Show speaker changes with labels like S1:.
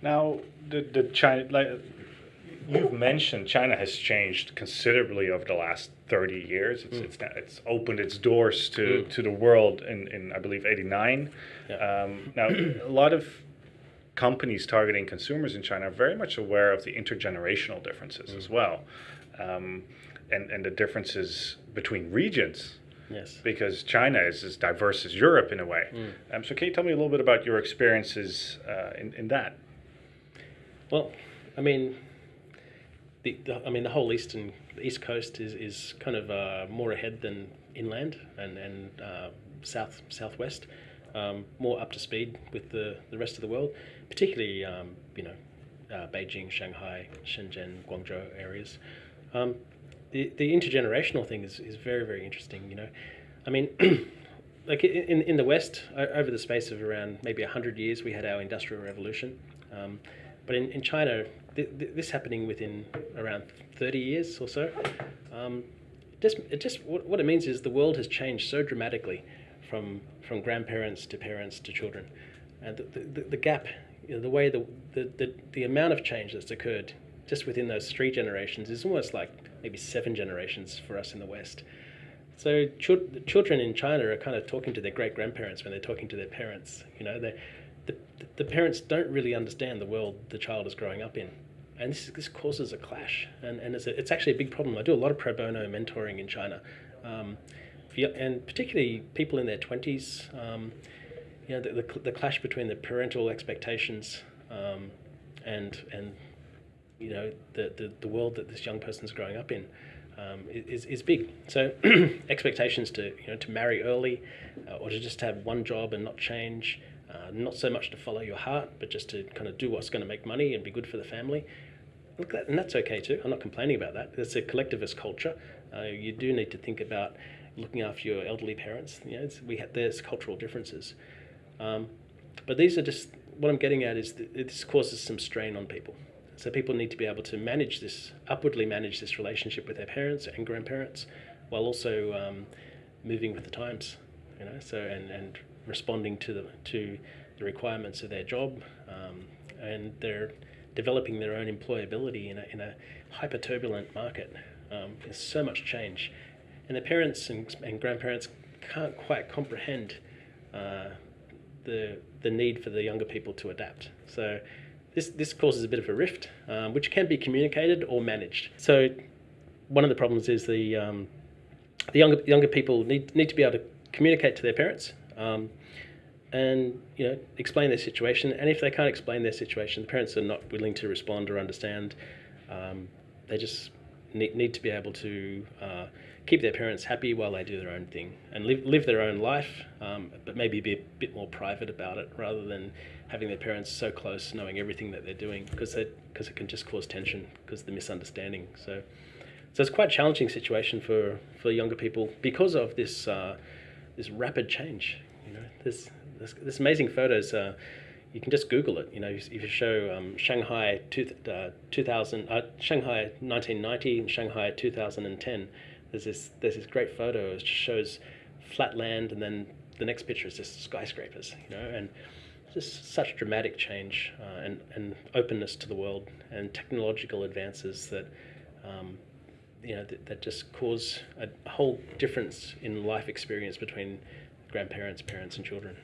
S1: Now, the China, like you've mentioned, China has changed considerably over the last 30 years. It's opened its doors to the world in I believe '89.
S2: Yeah.
S1: Now, a lot of companies targeting consumers in China are very much aware of the intergenerational differences as well, and the differences between regions.
S2: Yes.
S1: Because China is as diverse as Europe in a way. So can you tell me a little bit about your experiences in that?
S2: Well, I mean, the whole East Coast is kind of more ahead than inland and southwest, more up to speed with the rest of the world, particularly Beijing, Shanghai, Shenzhen, Guangzhou areas. The intergenerational thing is very, very interesting. I mean, like in the West, over the space of around maybe 100 years, we had our Industrial Revolution. But in China, this happening within around 30 years or so. What it means is the world has changed so dramatically from grandparents to parents to children, and the gap, the way the amount of change that's occurred just within those 3 generations is almost like maybe 7 generations for us in the West. So children in China are kind of talking to their great grandparents when they're talking to their parents. The parents don't really understand the world the child is growing up in, and this causes a clash, and it's actually a big problem. I do a lot of pro bono mentoring in China, and particularly people in their 20s. The clash between the parental expectations and the world that this young person's growing up in is big. So expectations to marry early, or to just have one job and not change. Not so much to follow your heart, but just to kind of do what's going to make money and be good for the family. And that's okay too. I'm not complaining about that. It's a collectivist culture. You do need to think about looking after your elderly parents. There's cultural differences, but these are just what I'm getting at is this causes some strain on people. So people need to be able to upwardly manage this relationship with their parents and grandparents, while also moving with the times. And responding to the requirements of their job, and they're developing their own employability in a hyper turbulent market. There's so much change, and the parents and grandparents can't quite comprehend the need for the younger people to adapt. So this causes a bit of a rift, which can be communicated or managed. So one of the problems is the younger people need to be able to communicate to their parents. And explain their situation, and if they can't explain their situation, the parents are not willing to respond or understand. They just need to be able to keep their parents happy while they do their own thing and live their own life, but maybe be a bit more private about it, rather than having their parents so close, knowing everything that they're doing, because it can just cause tension because of the misunderstanding. So it's quite a challenging situation for younger people because of this rapid change. There's amazing photos. You can just Google it. If you show Shanghai 1990 and Shanghai 2010, there's this great photo. It just shows flat land, and then the next picture is just skyscrapers. And just such dramatic change and openness to the world and technological advances that that just cause a whole difference in life experience between grandparents, parents, and children.